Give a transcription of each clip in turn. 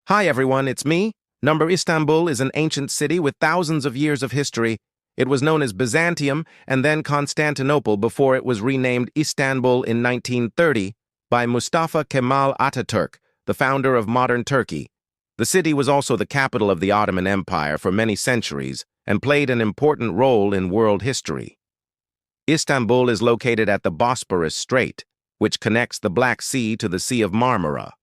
Hi everyone, it's me. Istanbul is an ancient city with thousands of years of history. It was known as Byzantium and then Constantinople before it was renamed Istanbul in 1930 by Mustafa Kemal Ataturk, the founder of modern Turkey. The city was also the capital of the Ottoman Empire for many centuries and played an important role in world history. Istanbul is located at the Bosporus Strait, which connects the Black Sea to the Sea of Marmara.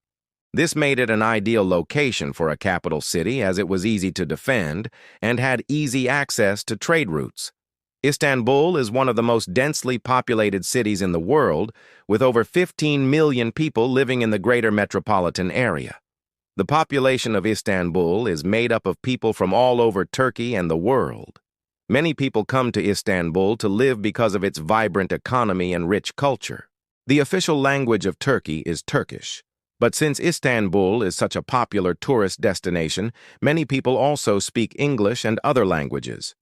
This made it an ideal location for a capital city as it was easy to defend and had easy access to trade routes. Istanbul is one of the most densely populated cities in the world, with over 15 million people living in the greater metropolitan area. The population of Istanbul is made up of people from all over Turkey and the world. Many people come to Istanbul to live because of its vibrant economy and rich culture. The official language of Turkey is Turkish. But since Istanbul is such a popular tourist destination, many people also speak English and other languages.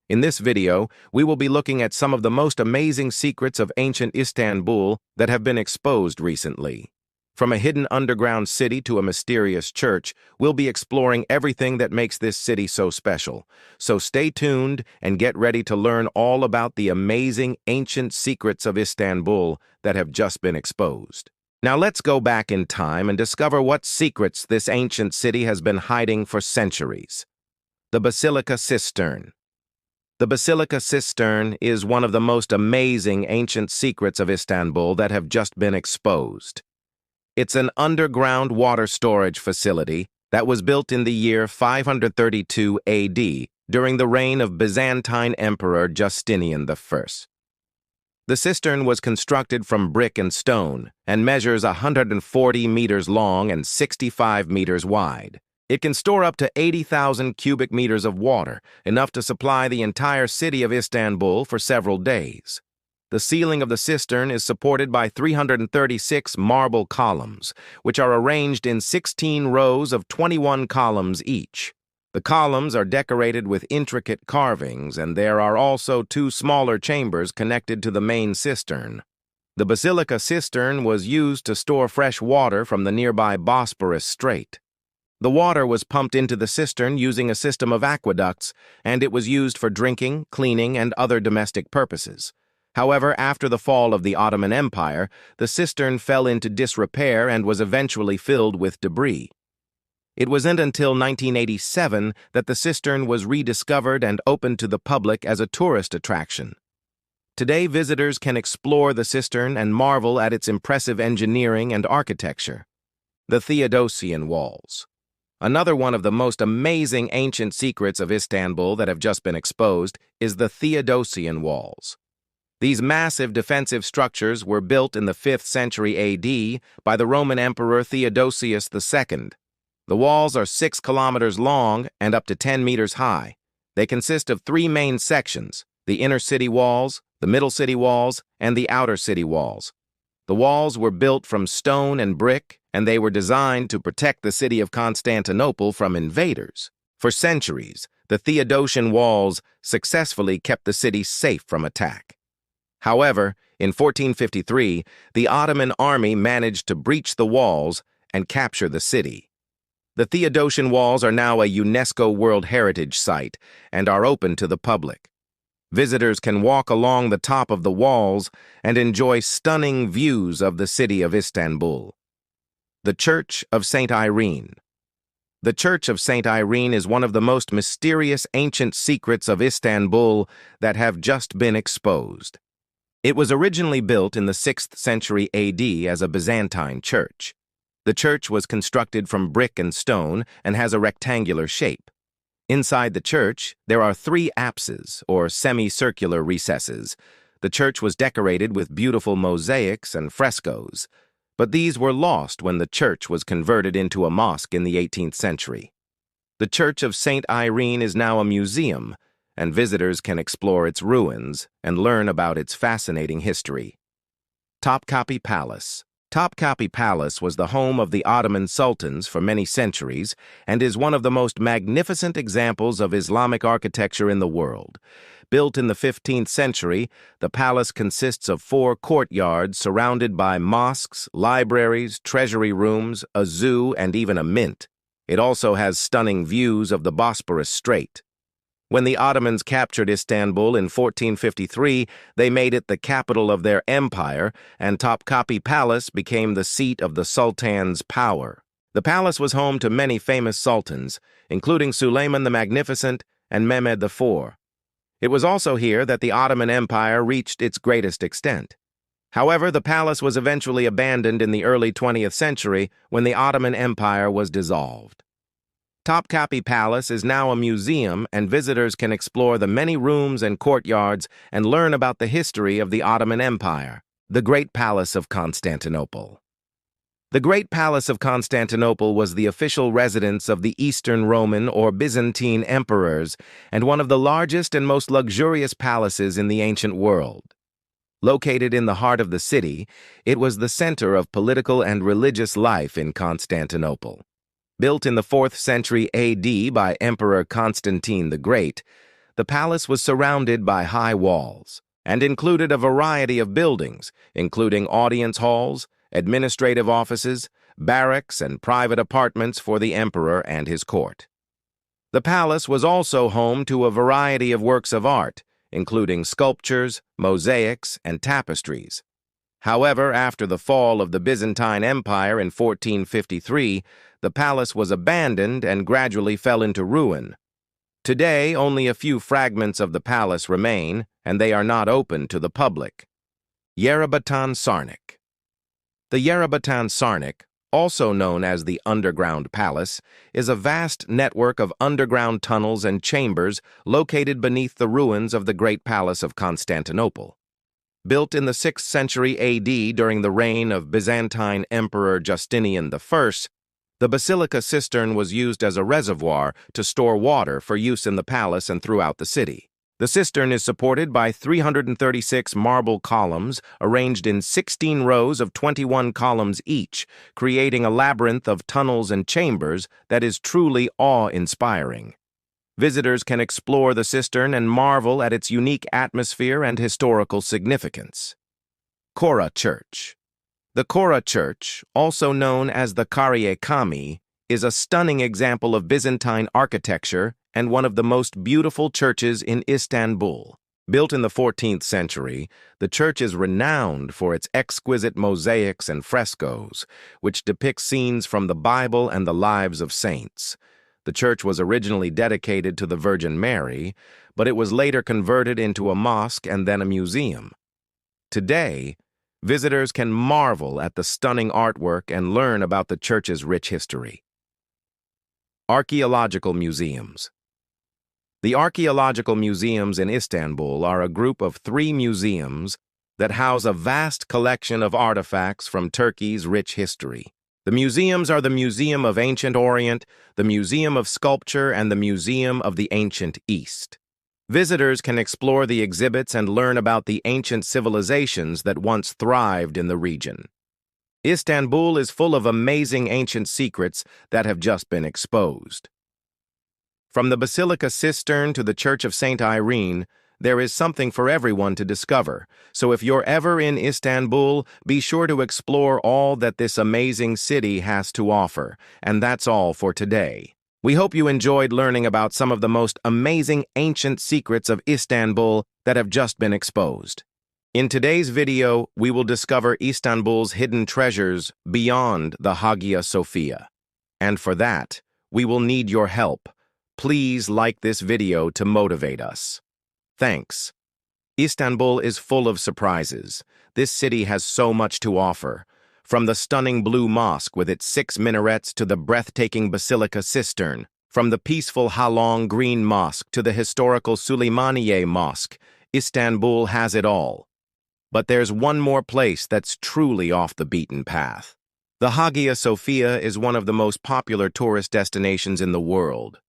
In this video, we will be looking at some of the most amazing secrets of ancient Istanbul that have been exposed recently. From a hidden underground city to a mysterious church, we'll be exploring everything that makes this city so special. So stay tuned and get ready to learn all about the amazing ancient secrets of Istanbul that have just been exposed. Now let's go back in time and discover what secrets this ancient city has been hiding for centuries. The Basilica Cistern. The Basilica Cistern is one of the most amazing ancient secrets of Istanbul that have just been exposed. It's an underground water storage facility that was built in the year 532 AD during the reign of Byzantine Emperor Justinian I. The cistern was constructed from brick and stone and measures 140 meters long and 65 meters wide. It can store up to 80,000 cubic meters of water, enough to supply the entire city of Istanbul for several days. The ceiling of the cistern is supported by 336 marble columns, which are arranged in 16 rows of 21 columns each. The columns are decorated with intricate carvings, and there are also two smaller chambers connected to the main cistern. The Basilica Cistern was used to store fresh water from the nearby Bosporus Strait. The water was pumped into the cistern using a system of aqueducts, and it was used for drinking, cleaning, and other domestic purposes. However, after the fall of the Ottoman Empire, the cistern fell into disrepair and was eventually filled with debris. It wasn't until 1987 that the cistern was rediscovered and opened to the public as a tourist attraction. Today, visitors can explore the cistern and marvel at its impressive engineering and architecture. The Theodosian Walls. Another one of the most amazing ancient secrets of Istanbul that have just been exposed is the Theodosian Walls. These massive defensive structures were built in the 5th century AD by the Roman Emperor Theodosius II. The walls are 6 kilometers long and up to 10 meters high. They consist of 3 main sections: the inner city walls, the middle city walls, and the outer city walls. The walls were built from stone and brick, and they were designed to protect the city of Constantinople from invaders. For centuries, the Theodosian walls successfully kept the city safe from attack. However, in 1453, the Ottoman army managed to breach the walls and capture the city. The Theodosian Walls are now a UNESCO World Heritage Site and are open to the public. Visitors can walk along the top of the walls and enjoy stunning views of the city of Istanbul. The Church of St. Irene. The Church of St. Irene is one of the most mysterious ancient secrets of Istanbul that have just been exposed. It was originally built in the 6th century AD as a Byzantine church. The church was constructed from brick and stone and has a rectangular shape. Inside the church, there are 3 apses, or semicircular recesses. The church was decorated with beautiful mosaics and frescoes, but these were lost when the church was converted into a mosque in the 18th century. The Church of St. Irene is now a museum, and visitors can explore its ruins and learn about its fascinating history. Topkapi Palace. Topkapi Palace was the home of the Ottoman sultans for many centuries and is one of the most magnificent examples of Islamic architecture in the world. Built in the 15th century, the palace consists of 4 courtyards surrounded by mosques, libraries, treasury rooms, a zoo, and even a mint. It also has stunning views of the Bosporus Strait. When the Ottomans captured Istanbul in 1453, they made it the capital of their empire, and Topkapi Palace became the seat of the Sultan's power. The palace was home to many famous sultans, including Suleiman the Magnificent and Mehmed IV. It was also here that the Ottoman Empire reached its greatest extent. However, the palace was eventually abandoned in the early 20th century when the Ottoman Empire was dissolved. Topkapi Palace is now a museum, and visitors can explore the many rooms and courtyards and learn about the history of the Ottoman Empire. The Great Palace of Constantinople. The Great Palace of Constantinople was the official residence of the Eastern Roman or Byzantine emperors and one of the largest and most luxurious palaces in the ancient world. Located in the heart of the city, it was the center of political and religious life in Constantinople. Built in the 4th century AD by Emperor Constantine the Great, the palace was surrounded by high walls and included a variety of buildings, including audience halls, administrative offices, barracks, and private apartments for the emperor and his court. The palace was also home to a variety of works of art, including sculptures, mosaics, and tapestries. However, after the fall of the Byzantine Empire in 1453, the palace was abandoned and gradually fell into ruin. Today, only a few fragments of the palace remain, and they are not open to the public. Yerebatan Sarnak. The Yerebatan Sarnak, also known as the Underground Palace, is a vast network of underground tunnels and chambers located beneath the ruins of the Great Palace of Constantinople. Built in the 6th century AD during the reign of Byzantine Emperor Justinian I, the Basilica Cistern was used as a reservoir to store water for use in the palace and throughout the city. The cistern is supported by 336 marble columns arranged in 16 rows of 21 columns each, creating a labyrinth of tunnels and chambers that is truly awe-inspiring. Visitors can explore the cistern and marvel at its unique atmosphere and historical significance. Kora Church. The Kora Church, also known as the Karye Kami, is a stunning example of Byzantine architecture and one of the most beautiful churches in Istanbul. Built in the 14th century, the church is renowned for its exquisite mosaics and frescoes, which depict scenes from the Bible and the lives of saints. The church was originally dedicated to the Virgin Mary, but it was later converted into a mosque and then a museum. Today, visitors can marvel at the stunning artwork and learn about the church's rich history. Archaeological museums. The archaeological museums in Istanbul are a group of 3 museums that house a vast collection of artifacts from Turkey's rich history. The museums are the Museum of Ancient Orient, the Museum of Sculpture, and the Museum of the Ancient East. Visitors can explore the exhibits and learn about the ancient civilizations that once thrived in the region. Istanbul is full of amazing ancient secrets that have just been exposed. From the Basilica Cistern to the Church of St. Irene, there is something for everyone to discover, so if you're ever in Istanbul, be sure to explore all that this amazing city has to offer. And that's all for today. We hope you enjoyed learning about some of the most amazing ancient secrets of Istanbul that have just been exposed. In today's video, we will discover Istanbul's hidden treasures beyond the Hagia Sophia. And for that, we will need your help. Please like this video to motivate us. Thanks. Istanbul is full of surprises. This city has so much to offer. From the stunning Blue Mosque with its 6 minarets to the breathtaking Basilica Cistern, from the peaceful Halong Green Mosque to the historical Süleymaniye Mosque, Istanbul has it all. But there's one more place that's truly off the beaten path. The Hagia Sophia is one of the most popular tourist destinations in the world.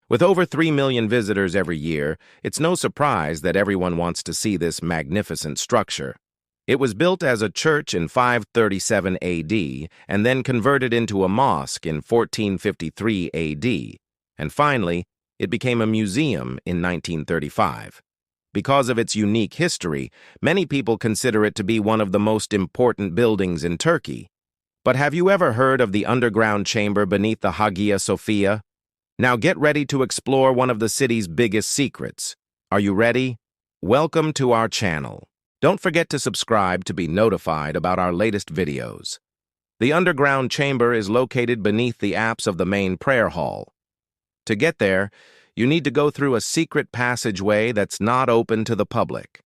With over 3 million visitors every year, it's no surprise that everyone wants to see this magnificent structure. It was built as a church in 537 AD and then converted into a mosque in 1453 AD. And finally, it became a museum in 1935. Because of its unique history, many people consider it to be one of the most important buildings in Turkey. But have you ever heard of the underground chamber beneath the Hagia Sophia? Now get ready to explore one of the city's biggest secrets. Are you ready? Welcome to our channel. Don't forget to subscribe to be notified about our latest videos. The underground chamber is located beneath the apse of the main prayer hall. To get there, you need to go through a secret passageway that's not open to the public.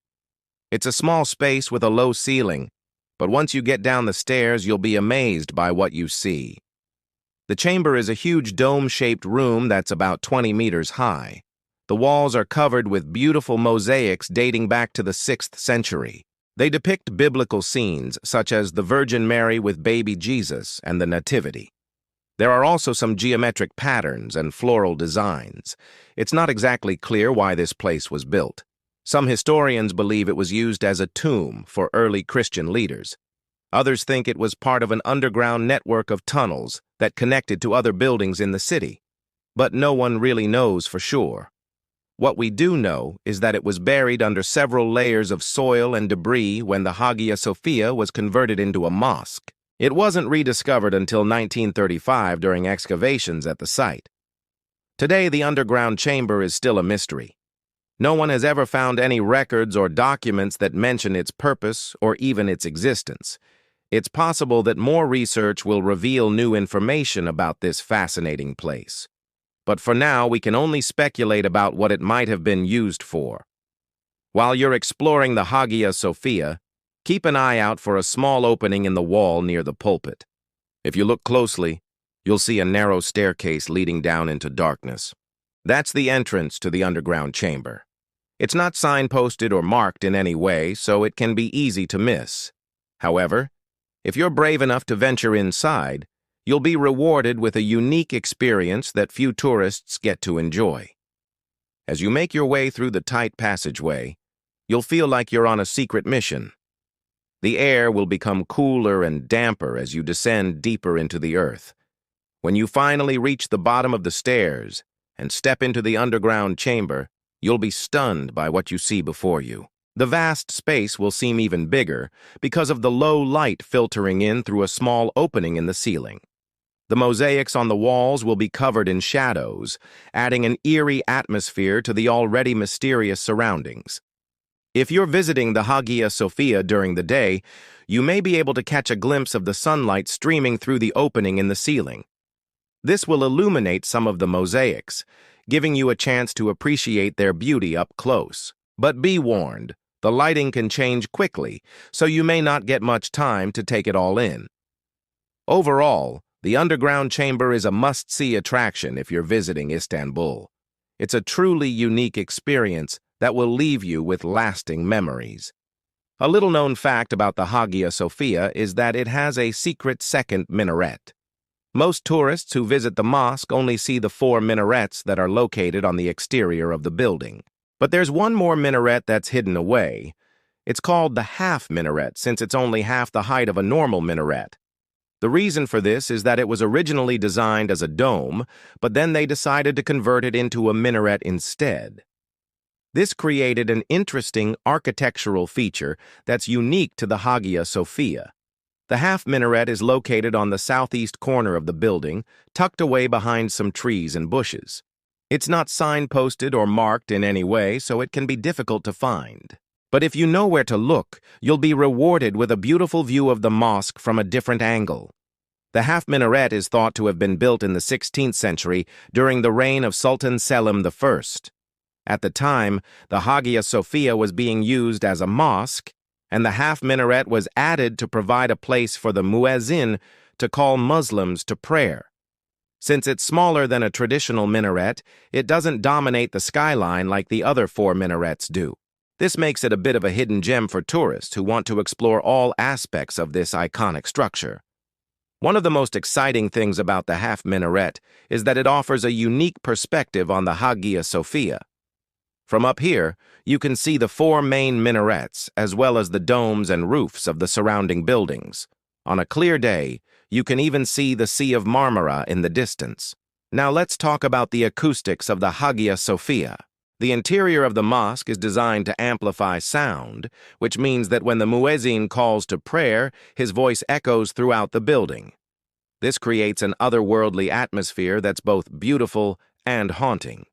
It's a small space with a low ceiling, but once you get down the stairs, you'll be amazed by what you see. The chamber is a huge dome-shaped room that's about 20 meters high. The walls are covered with beautiful mosaics dating back to the 6th century. They depict biblical scenes, such as the Virgin Mary with baby Jesus and the Nativity. There are also some geometric patterns and floral designs. It's not exactly clear why this place was built. Some historians believe it was used as a tomb for early Christian leaders. Others think it was part of an underground network of tunnels that connected to other buildings in the city. But no one really knows for sure. What we do know is that it was buried under several layers of soil and debris when the Hagia Sophia was converted into a mosque. It wasn't rediscovered until 1935 during excavations at the site. Today, the underground chamber is still a mystery. No one has ever found any records or documents that mention its purpose or even its existence. It's possible that more research will reveal new information about this fascinating place. But for now, we can only speculate about what it might have been used for. While you're exploring the Hagia Sophia, keep an eye out for a small opening in the wall near the pulpit. If you look closely, you'll see a narrow staircase leading down into darkness. That's the entrance to the underground chamber. It's not signposted or marked in any way, so it can be easy to miss. However, if you're brave enough to venture inside, you'll be rewarded with a unique experience that few tourists get to enjoy. As you make your way through the tight passageway, you'll feel like you're on a secret mission. The air will become cooler and damper as you descend deeper into the earth. When you finally reach the bottom of the stairs and step into the underground chamber, you'll be stunned by what you see before you. The vast space will seem even bigger because of the low light filtering in through a small opening in the ceiling. The mosaics on the walls will be covered in shadows, adding an eerie atmosphere to the already mysterious surroundings. If you're visiting the Hagia Sophia during the day, you may be able to catch a glimpse of the sunlight streaming through the opening in the ceiling. This will illuminate some of the mosaics, giving you a chance to appreciate their beauty up close. But be warned, the lighting can change quickly, so you may not get much time to take it all in. Overall, the underground chamber is a must-see attraction if you're visiting Istanbul. It's a truly unique experience that will leave you with lasting memories. A little-known fact about the Hagia Sophia is that it has a secret second minaret. Most tourists who visit the mosque only see the 4 minarets that are located on the exterior of the building. But there's one more minaret that's hidden away. It's called the half minaret since it's only half the height of a normal minaret. The reason for this is that it was originally designed as a dome, but then they decided to convert it into a minaret instead. This created an interesting architectural feature that's unique to the Hagia Sophia. The half minaret is located on the southeast corner of the building, tucked away behind some trees and bushes. It's not signposted or marked in any way, so it can be difficult to find. But if you know where to look, you'll be rewarded with a beautiful view of the mosque from a different angle. The half minaret is thought to have been built in the 16th century during the reign of Sultan Selim I. At the time, the Hagia Sophia was being used as a mosque, and the half minaret was added to provide a place for the muezzin to call Muslims to prayer. Since it's smaller than a traditional minaret, it doesn't dominate the skyline like the other 4 minarets do. This makes it a bit of a hidden gem for tourists who want to explore all aspects of this iconic structure. One of the most exciting things about the half minaret is that it offers a unique perspective on the Hagia Sophia. From up here, you can see the 4 main minarets, as well as the domes and roofs of the surrounding buildings. On a clear day, you can even see the Sea of Marmara in the distance. Now let's talk about the acoustics of the Hagia Sophia. The interior of the mosque is designed to amplify sound, which means that when the muezzin calls to prayer, his voice echoes throughout the building. This creates an otherworldly atmosphere that's both beautiful and haunting.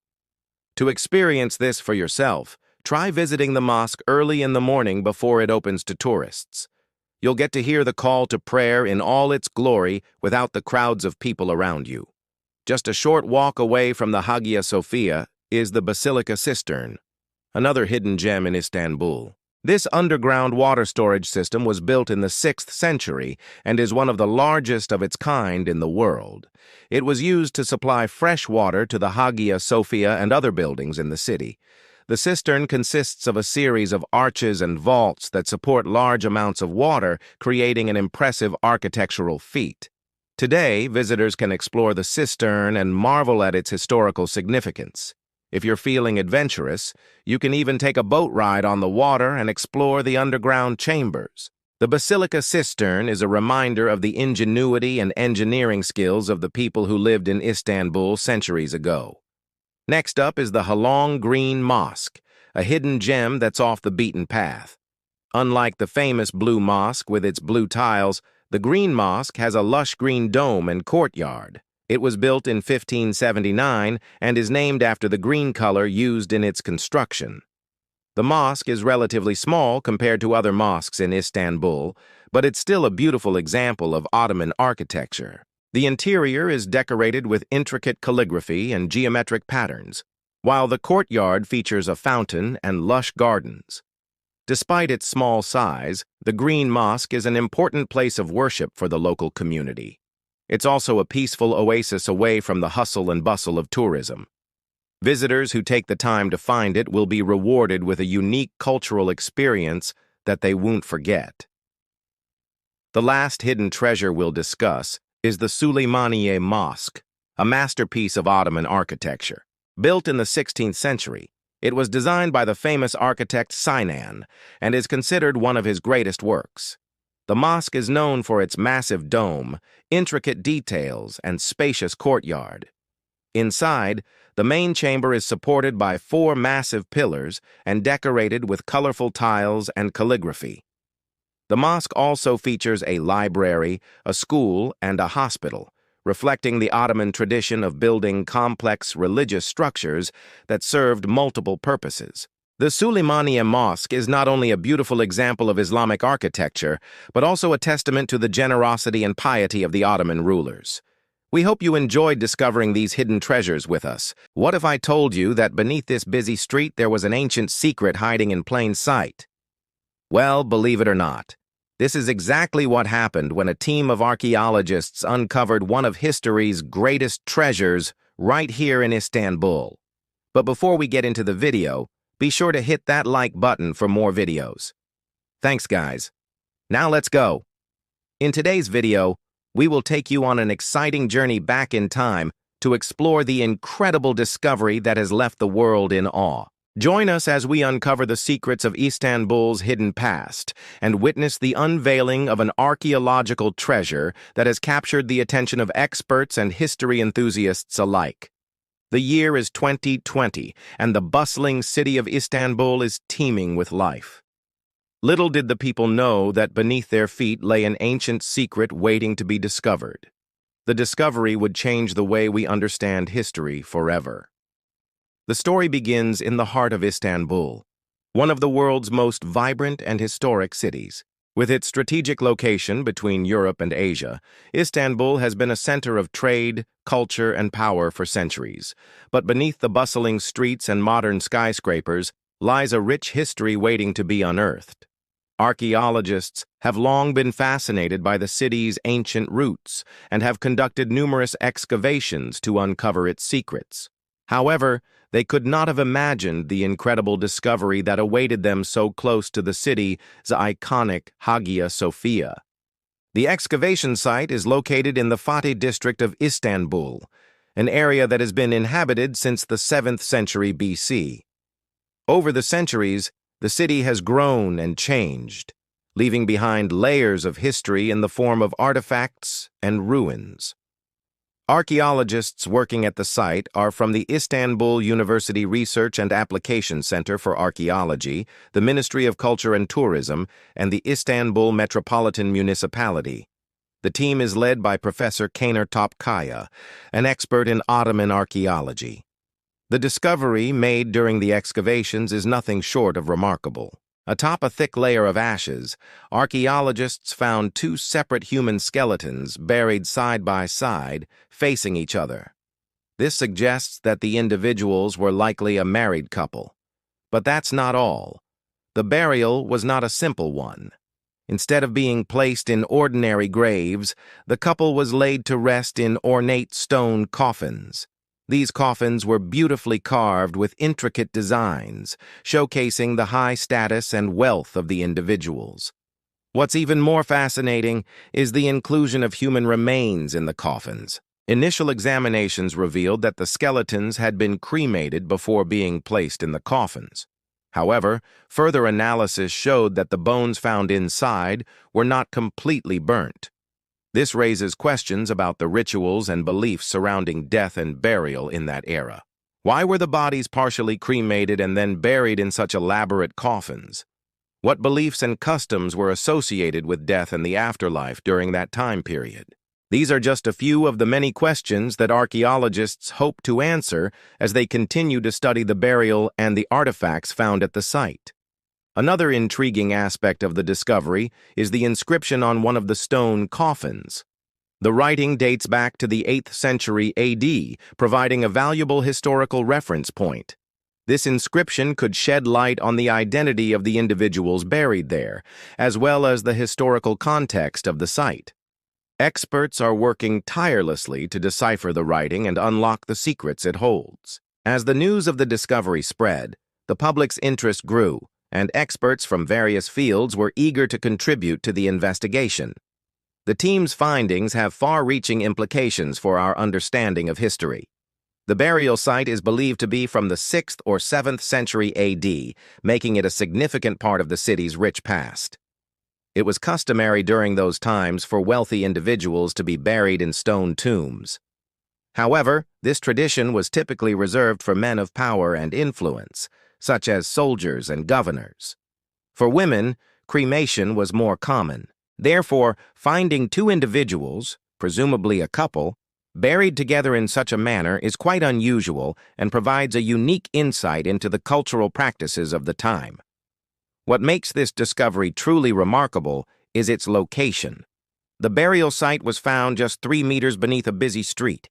To experience this for yourself, try visiting the mosque early in the morning before it opens to tourists. You'll get to hear the call to prayer in all its glory without the crowds of people around you. Just a short walk away from the Hagia Sophia is the Basilica Cistern, another hidden gem in Istanbul. This underground water storage system was built in the 6th century and is one of the largest of its kind in the world. It was used to supply fresh water to the Hagia Sophia and other buildings in the city. The cistern consists of a series of arches and vaults that support large amounts of water, creating an impressive architectural feat. Today, visitors can explore the cistern and marvel at its historical significance. If you're feeling adventurous, you can even take a boat ride on the water and explore the underground chambers. The Basilica Cistern is a reminder of the ingenuity and engineering skills of the people who lived in Istanbul centuries ago. Next up is the Halong Green Mosque, a hidden gem that's off the beaten path. Unlike the famous Blue Mosque with its blue tiles, the Green Mosque has a lush green dome and courtyard. It was built in 1579 and is named after the green color used in its construction. The mosque is relatively small compared to other mosques in Istanbul, but it's still a beautiful example of Ottoman architecture. The interior is decorated with intricate calligraphy and geometric patterns, while the courtyard features a fountain and lush gardens. Despite its small size, the Green Mosque is an important place of worship for the local community. It's also a peaceful oasis away from the hustle and bustle of tourism. Visitors who take the time to find it will be rewarded with a unique cultural experience that they won't forget. The last hidden treasure we'll discuss is the Süleymaniye Mosque, a masterpiece of Ottoman architecture. Built in the 16th century, it was designed by the famous architect Sinan and is considered one of his greatest works. The mosque is known for its massive dome, intricate details, and spacious courtyard. Inside, the main chamber is supported by 4 massive pillars and decorated with colorful tiles and calligraphy. The mosque also features a library, a school, and a hospital, reflecting the Ottoman tradition of building complex religious structures that served multiple purposes. The Süleymaniye Mosque is not only a beautiful example of Islamic architecture, but also a testament to the generosity and piety of the Ottoman rulers. We hope you enjoyed discovering these hidden treasures with us. What if I told you that beneath this busy street there was an ancient secret hiding in plain sight? Well, believe it or not, this is exactly what happened when a team of archaeologists uncovered one of history's greatest treasures right here in Istanbul. But before we get into the video, be sure to hit that like button for more videos. Thanks, guys. Now let's go. In today's video, we will take you on an exciting journey back in time to explore the incredible discovery that has left the world in awe. Join us as we uncover the secrets of Istanbul's hidden past and witness the unveiling of an archaeological treasure that has captured the attention of experts and history enthusiasts alike. The year is 2020, and the bustling city of Istanbul is teeming with life. Little did the people know that beneath their feet lay an ancient secret waiting to be discovered. The discovery would change the way we understand history forever. The story begins in the heart of Istanbul, one of the world's most vibrant and historic cities. With its strategic location between Europe and Asia, Istanbul has been a center of trade, culture, and power for centuries. But beneath the bustling streets and modern skyscrapers lies a rich history waiting to be unearthed. Archaeologists have long been fascinated by the city's ancient roots and have conducted numerous excavations to uncover its secrets. However, they could not have imagined the incredible discovery that awaited them so close to the city's iconic Hagia Sophia. The excavation site is located in the Fatih district of Istanbul, an area that has been inhabited since the 7th century BC. Over the centuries, the city has grown and changed, leaving behind layers of history in the form of artifacts and ruins. Archaeologists working at the site are from the Istanbul University Research and Application Center for Archaeology, the Ministry of Culture and Tourism, and the Istanbul Metropolitan Municipality. The team is led by Professor Kaner Topkaya, an expert in Ottoman archaeology. The discovery made during the excavations is nothing short of remarkable. Atop a thick layer of ashes, archaeologists found two separate human skeletons buried side by side, facing each other. This suggests that the individuals were likely a married couple. But that's not all. The burial was not a simple one. Instead of being placed in ordinary graves, the couple was laid to rest in ornate stone coffins. These coffins were beautifully carved with intricate designs, showcasing the high status and wealth of the individuals. What's even more fascinating is the inclusion of human remains in the coffins. Initial examinations revealed that the skeletons had been cremated before being placed in the coffins. However, further analysis showed that the bones found inside were not completely burnt. This raises questions about the rituals and beliefs surrounding death and burial in that era. Why were the bodies partially cremated and then buried in such elaborate coffins? What beliefs and customs were associated with death and the afterlife during that time period? These are just a few of the many questions that archaeologists hope to answer as they continue to study the burial and the artifacts found at the site. Another intriguing aspect of the discovery is the inscription on one of the stone coffins. The writing dates back to the 8th century AD, providing a valuable historical reference point. This inscription could shed light on the identity of the individuals buried there, as well as the historical context of the site. Experts are working tirelessly to decipher the writing and unlock the secrets it holds. As the news of the discovery spread, the public's interest grew, and experts from various fields were eager to contribute to the investigation. The team's findings have far-reaching implications for our understanding of history. The burial site is believed to be from the 6th or 7th century AD, making it a significant part of the city's rich past. It was customary during those times for wealthy individuals to be buried in stone tombs. However, this tradition was typically reserved for men of power and influence, such as soldiers and governors. For women, cremation was more common. Therefore, finding two individuals, presumably a couple, buried together in such a manner is quite unusual and provides a unique insight into the cultural practices of the time. What makes this discovery truly remarkable is its location. The burial site was found just 3 meters beneath a busy street.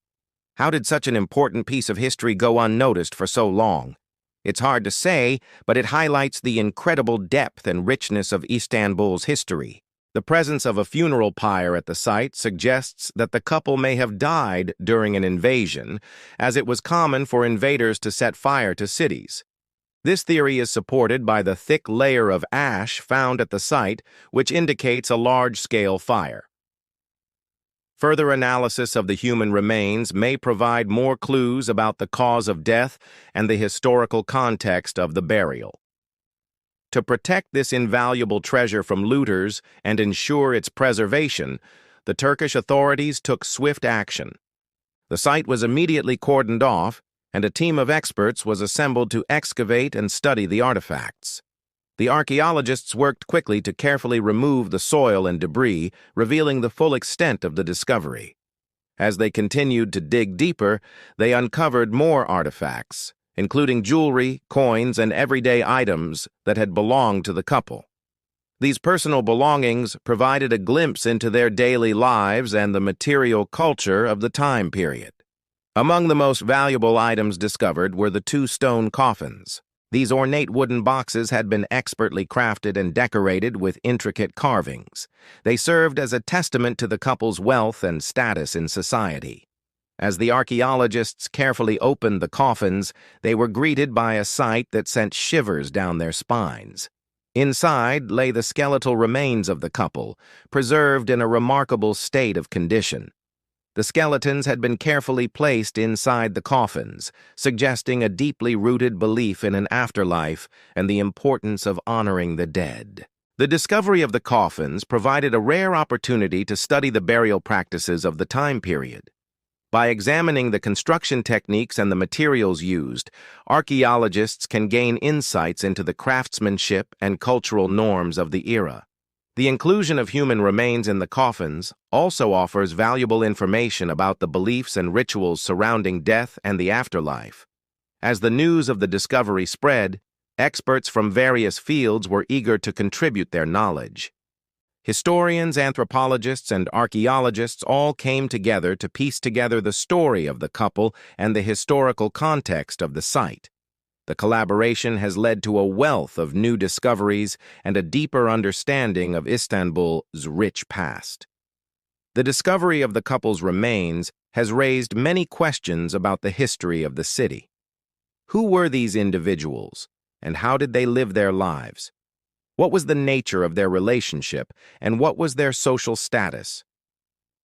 How did such an important piece of history go unnoticed for so long? It's hard to say, but it highlights the incredible depth and richness of Istanbul's history. The presence of a funeral pyre at the site suggests that the couple may have died during an invasion, as it was common for invaders to set fire to cities. This theory is supported by the thick layer of ash found at the site, which indicates a large-scale fire. Further analysis of the human remains may provide more clues about the cause of death and the historical context of the burial. To protect this invaluable treasure from looters and ensure its preservation, the Turkish authorities took swift action. The site was immediately cordoned off, and a team of experts was assembled to excavate and study the artifacts. The archaeologists worked quickly to carefully remove the soil and debris, revealing the full extent of the discovery. As they continued to dig deeper, they uncovered more artifacts, including jewelry, coins, and everyday items that had belonged to the couple. These personal belongings provided a glimpse into their daily lives and the material culture of the time period. Among the most valuable items discovered were the 2 stone coffins. These ornate wooden boxes had been expertly crafted and decorated with intricate carvings. They served as a testament to the couple's wealth and status in society. As the archaeologists carefully opened the coffins, they were greeted by a sight that sent shivers down their spines. Inside lay the skeletal remains of the couple, preserved in a remarkable state of condition. The skeletons had been carefully placed inside the coffins, suggesting a deeply rooted belief in an afterlife and the importance of honoring the dead. The discovery of the coffins provided a rare opportunity to study the burial practices of the time period. By examining the construction techniques and the materials used, archaeologists can gain insights into the craftsmanship and cultural norms of the era. The inclusion of human remains in the coffins also offers valuable information about the beliefs and rituals surrounding death and the afterlife. As the news of the discovery spread, experts from various fields were eager to contribute their knowledge. Historians, anthropologists, and archaeologists all came together to piece together the story of the couple and the historical context of the site. The collaboration has led to a wealth of new discoveries and a deeper understanding of Istanbul's rich past. The discovery of the couple's remains has raised many questions about the history of the city. Who were these individuals, and how did they live their lives? What was the nature of their relationship, and what was their social status?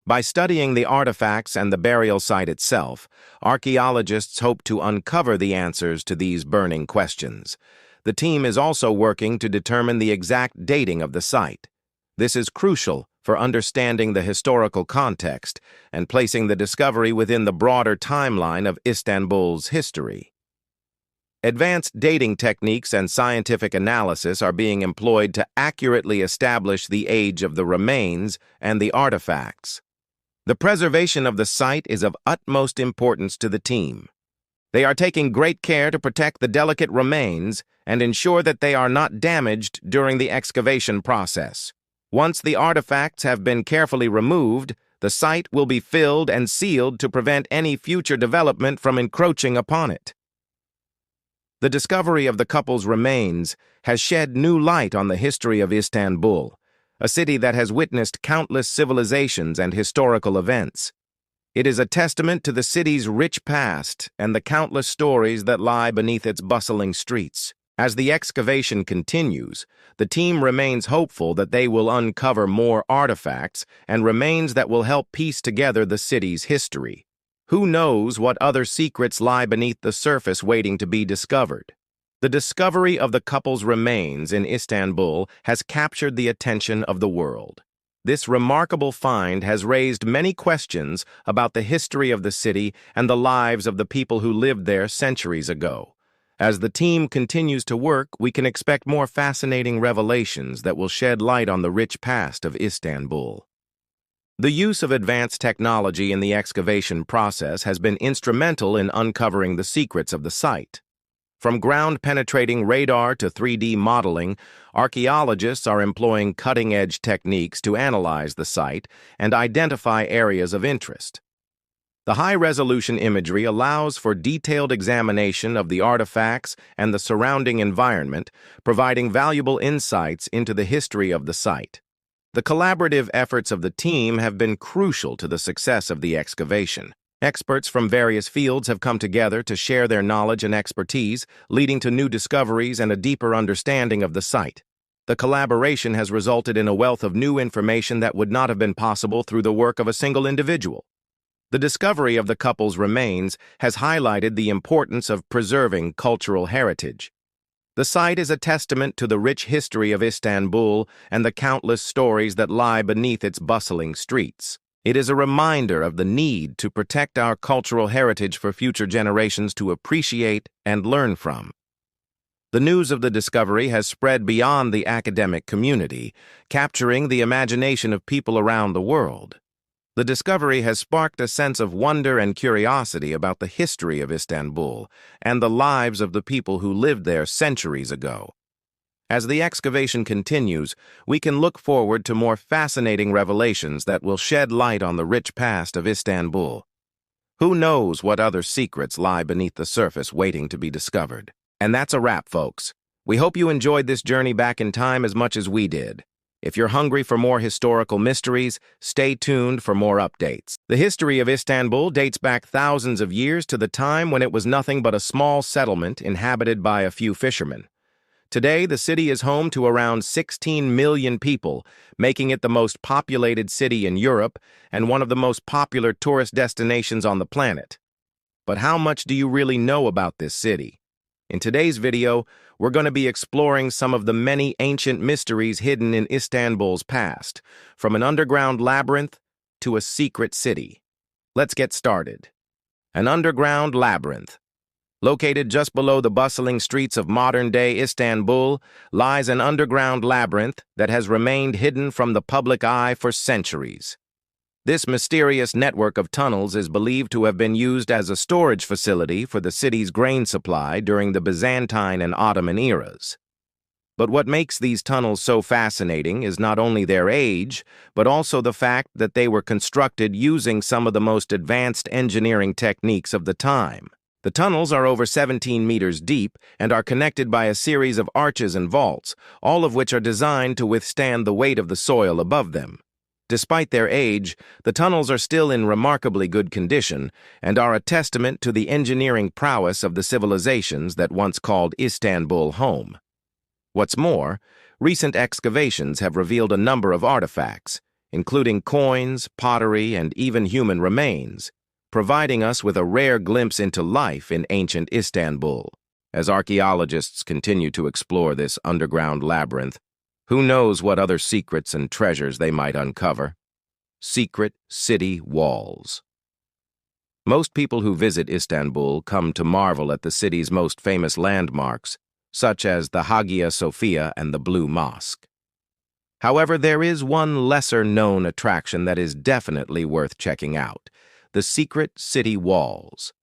By studying the artifacts and the burial site itself, archaeologists hope to uncover the answers to these burning questions. The team is also working to determine the exact dating of the site. This is crucial for understanding the historical context and placing the discovery within the broader timeline of Istanbul's history. Advanced dating techniques and scientific analysis are being employed to accurately establish the age of the remains and the artifacts. The preservation of the site is of utmost importance to the team. They are taking great care to protect the delicate remains and ensure that they are not damaged during the excavation process. Once the artifacts have been carefully removed, the site will be filled and sealed to prevent any future development from encroaching upon it. The discovery of the couple's remains has shed new light on the history of Istanbul, a city that has witnessed countless civilizations and historical events. It is a testament to the city's rich past and the countless stories that lie beneath its bustling streets. As the excavation continues, the team remains hopeful that they will uncover more artifacts and remains that will help piece together the city's history. Who knows what other secrets lie beneath the surface waiting to be discovered? The discovery of the couple's remains in Istanbul has captured the attention of the world. This remarkable find has raised many questions about the history of the city and the lives of the people who lived there centuries ago. As the team continues to work, we can expect more fascinating revelations that will shed light on the rich past of Istanbul. The use of advanced technology in the excavation process has been instrumental in uncovering the secrets of the site. From ground-penetrating radar to 3D modeling, archaeologists are employing cutting-edge techniques to analyze the site and identify areas of interest. The high-resolution imagery allows for detailed examination of the artifacts and the surrounding environment, providing valuable insights into the history of the site. The collaborative efforts of the team have been crucial to the success of the excavation. Experts from various fields have come together to share their knowledge and expertise, leading to new discoveries and a deeper understanding of the site. The collaboration has resulted in a wealth of new information that would not have been possible through the work of a single individual. The discovery of the couple's remains has highlighted the importance of preserving cultural heritage. The site is a testament to the rich history of Istanbul and the countless stories that lie beneath its bustling streets. It is a reminder of the need to protect our cultural heritage for future generations to appreciate and learn from. The news of the discovery has spread beyond the academic community, capturing the imagination of people around the world. The discovery has sparked a sense of wonder and curiosity about the history of Istanbul and the lives of the people who lived there centuries ago. As the excavation continues, we can look forward to more fascinating revelations that will shed light on the rich past of Istanbul. Who knows what other secrets lie beneath the surface waiting to be discovered? And that's a wrap, folks. We hope you enjoyed this journey back in time as much as we did. If you're hungry for more historical mysteries, stay tuned for more updates. The history of Istanbul dates back thousands of years to the time when it was nothing but a small settlement inhabited by a few fishermen. Today, the city is home to around 16 million people, making it the most populated city in Europe and one of the most popular tourist destinations on the planet. But how much do you really know about this city? In today's video, we're going to be exploring some of the many ancient mysteries hidden in Istanbul's past, from an underground labyrinth to a secret city. Let's get started. An underground labyrinth. Located just below the bustling streets of modern-day Istanbul lies an underground labyrinth that has remained hidden from the public eye for centuries. This mysterious network of tunnels is believed to have been used as a storage facility for the city's grain supply during the Byzantine and Ottoman eras. But what makes these tunnels so fascinating is not only their age, but also the fact that they were constructed using some of the most advanced engineering techniques of the time. The tunnels are over 17 meters deep and are connected by a series of arches and vaults, all of which are designed to withstand the weight of the soil above them. Despite their age, the tunnels are still in remarkably good condition and are a testament to the engineering prowess of the civilizations that once called Istanbul home. What's more, recent excavations have revealed a number of artifacts, including coins, pottery, and even human remains, providing us with a rare glimpse into life in ancient Istanbul. As archaeologists continue to explore this underground labyrinth, who knows what other secrets and treasures they might uncover? Secret city walls. Most people who visit Istanbul come to marvel at the city's most famous landmarks, such as the Hagia Sophia and the Blue Mosque. However, there is one lesser-known attraction that is definitely worth checking out: the secret city walls.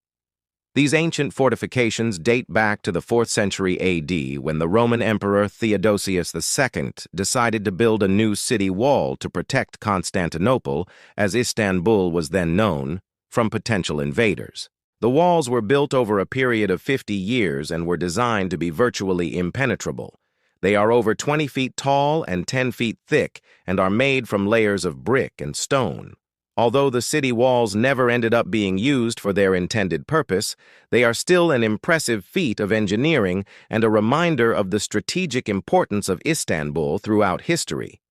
These ancient fortifications date back to the 4th century AD, when the Roman Emperor Theodosius II decided to build a new city wall to protect Constantinople, as Istanbul was then known, from potential invaders. The walls were built over a period of 50 years and were designed to be virtually impenetrable. They are over 20 feet tall and 10 feet thick and are made from layers of brick and stone. Although the city walls never ended up being used for their intended purpose, they are still an impressive feat of engineering and a reminder of the strategic importance of Istanbul throughout history.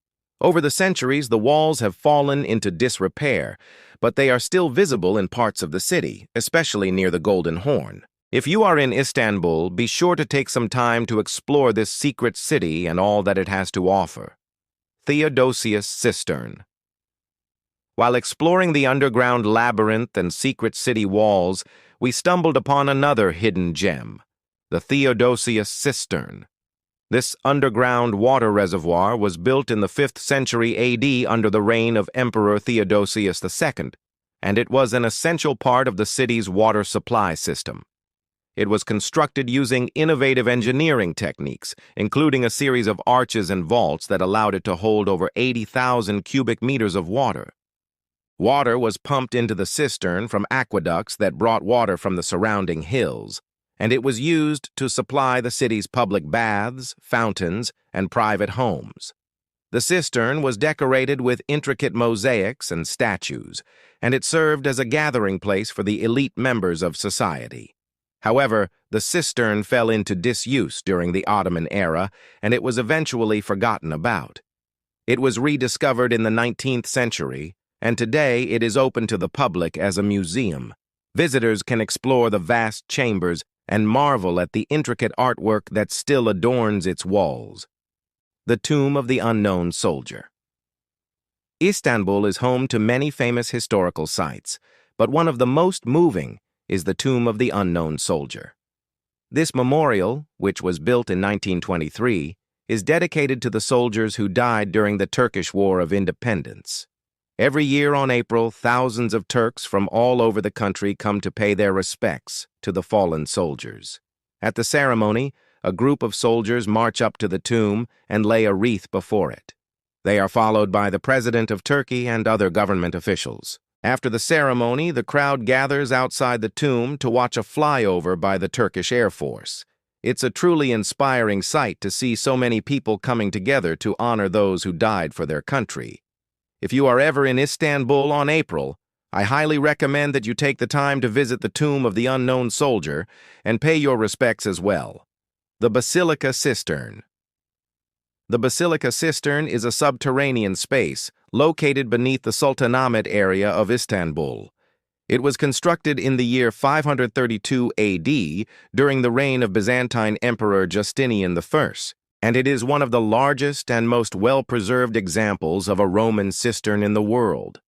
Over the centuries, the walls have fallen into disrepair, but they are still visible in parts of the city, especially near the Golden Horn. If you are in Istanbul, be sure to take some time to explore this secret city and all that it has to offer. Theodosius Cistern. While exploring the underground labyrinth and secret city walls, we stumbled upon another hidden gem, the Theodosius Cistern. This underground water reservoir was built in the 5th century AD under the reign of Emperor Theodosius II, and it was an essential part of the city's water supply system. It was constructed using innovative engineering techniques, including a series of arches and vaults that allowed it to hold over 80,000 cubic meters of water. Water was pumped into the cistern from aqueducts that brought water from the surrounding hills, and it was used to supply the city's public baths, fountains, and private homes. The cistern was decorated with intricate mosaics and statues, and it served as a gathering place for the elite members of society. However, the cistern fell into disuse during the Ottoman era, and it was eventually forgotten about. It was rediscovered in the 19th century, and today it is open to the public as a museum. Visitors can explore the vast chambers and marvel at the intricate artwork that still adorns its walls. The Tomb of the Unknown Soldier. Istanbul is home to many famous historical sites, but one of the most moving is the Tomb of the Unknown Soldier. This memorial, which was built in 1923, is dedicated to the soldiers who died during the Turkish War of Independence. Every year on April, thousands of Turks from all over the country come to pay their respects to the fallen soldiers. At the ceremony, a group of soldiers march up to the tomb and lay a wreath before it. They are followed by the President of Turkey and other government officials. After the ceremony, the crowd gathers outside the tomb to watch a flyover by the Turkish Air Force. It's a truly inspiring sight to see so many people coming together to honor those who died for their country. If you are ever in Istanbul on April, I highly recommend that you take the time to visit the Tomb of the Unknown Soldier and pay your respects as well. The Basilica Cistern. The Basilica Cistern is a subterranean space located beneath the Sultanate area of Istanbul. It was constructed in the year 532 AD during the reign of Byzantine Emperor Justinian I, and it is one of the largest and most well-preserved examples of a Roman cistern in the world.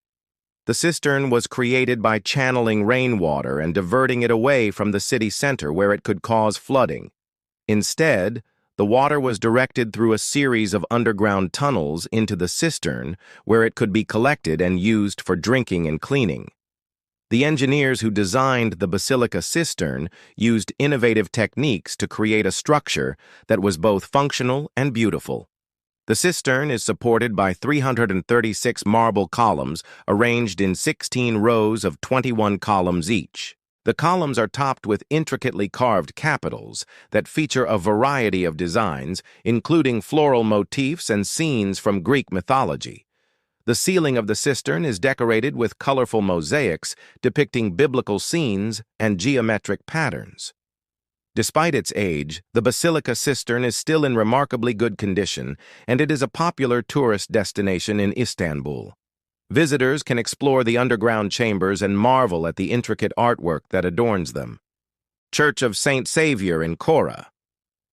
The cistern was created by channeling rainwater and diverting it away from the city center where it could cause flooding. Instead, the water was directed through a series of underground tunnels into the cistern where it could be collected and used for drinking and cleaning. The engineers who designed the Basilica Cistern used innovative techniques to create a structure that was both functional and beautiful. The cistern is supported by 336 marble columns arranged in 16 rows of 21 columns each. The columns are topped with intricately carved capitals that feature a variety of designs, including floral motifs and scenes from Greek mythology. The ceiling of the cistern is decorated with colorful mosaics depicting biblical scenes and geometric patterns. Despite its age, the Basilica Cistern is still in remarkably good condition, and it is a popular tourist destination in Istanbul. Visitors can explore the underground chambers and marvel at the intricate artwork that adorns them. Church of Saint Saviour in Kora.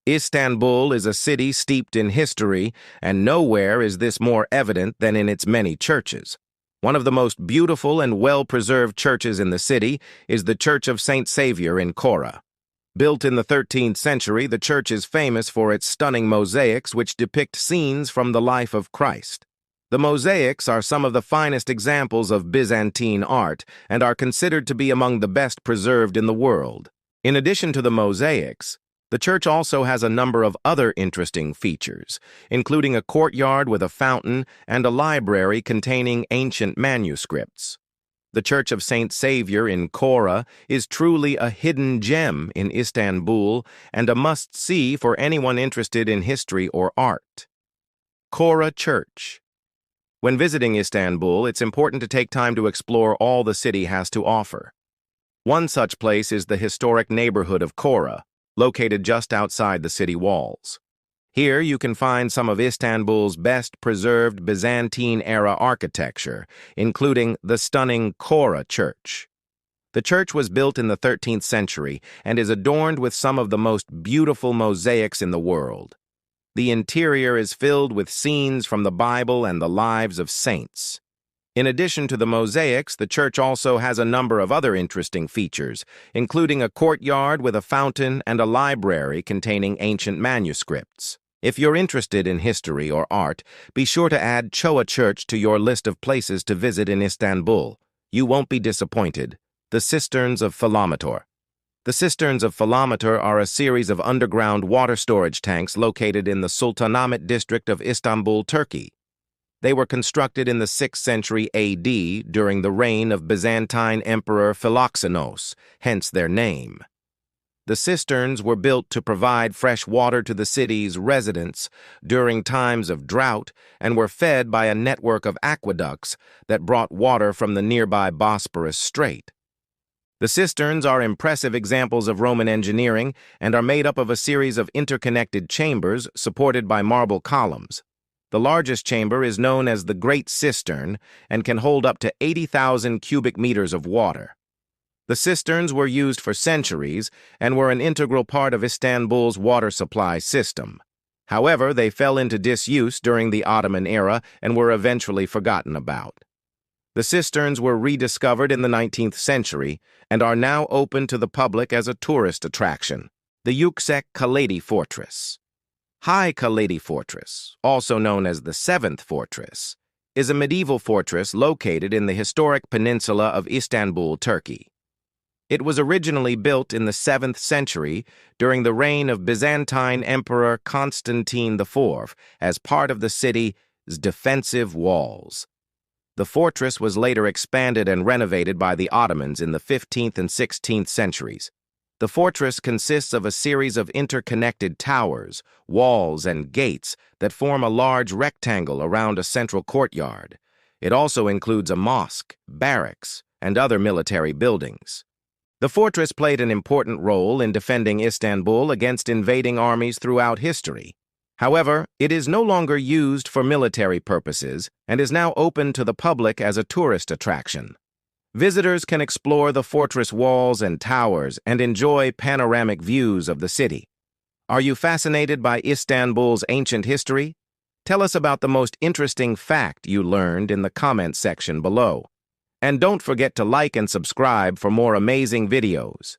Istanbul is a city steeped in history, and nowhere is this more evident than in its many churches. One of the most beautiful and well-preserved churches in the city is the Church of Saint Saviour in Kora. Built in the 13th century, the church is famous for its stunning mosaics which depict scenes from the life of Christ. The mosaics are some of the finest examples of Byzantine art and are considered to be among the best preserved in the world. In addition to the mosaics, the church also has a number of other interesting features, including a courtyard with a fountain and a library containing ancient manuscripts. The Church of Saint Saviour in Kora is truly a hidden gem in Istanbul and a must-see for anyone interested in history or art. Kora Church. When visiting Istanbul, it's important to take time to explore all the city has to offer. One such place is the historic neighborhood of Kora, located just outside the city walls. Here you can find some of Istanbul's best-preserved Byzantine-era architecture, including the stunning Kora Church. The church was built in the 13th century and is adorned with some of the most beautiful mosaics in the world. The interior is filled with scenes from the Bible and the lives of saints. In addition to the mosaics, the church also has a number of other interesting features, including a courtyard with a fountain and a library containing ancient manuscripts. If you're interested in history or art, be sure to add Choa Church to your list of places to visit in Istanbul. You won't be disappointed. The Cisterns of Philometor. The Cisterns of Philometor are a series of underground water storage tanks located in the Sultanahmet district of Istanbul, Turkey. They were constructed in the 6th century AD during the reign of Byzantine Emperor Philoxenos, hence their name. The cisterns were built to provide fresh water to the city's residents during times of drought and were fed by a network of aqueducts that brought water from the nearby Bosporus Strait. The cisterns are impressive examples of Roman engineering and are made up of a series of interconnected chambers supported by marble columns. The largest chamber is known as the Great Cistern and can hold up to 80,000 cubic meters of water. The cisterns were used for centuries and were an integral part of Istanbul's water supply system. However, they fell into disuse during the Ottoman era and were eventually forgotten about. The cisterns were rediscovered in the 19th century and are now open to the public as a tourist attraction. The Yüksek Kaledi Fortress. High Kaledi Fortress, also known as the Seventh Fortress, is a medieval fortress located in the historic peninsula of Istanbul, Turkey. It was originally built in the 7th century during the reign of Byzantine Emperor Constantine IV as part of the city's defensive walls. The fortress was later expanded and renovated by the Ottomans in the 15th and 16th centuries. The fortress consists of a series of interconnected towers, walls, and gates that form a large rectangle around a central courtyard. It also includes a mosque, barracks, and other military buildings. The fortress played an important role in defending Istanbul against invading armies throughout history. However, it is no longer used for military purposes and is now open to the public as a tourist attraction. Visitors can explore the fortress walls and towers and enjoy panoramic views of the city. Are you fascinated by Istanbul's ancient history? Tell us about the most interesting fact you learned in the comments section below. And don't forget to like and subscribe for more amazing videos.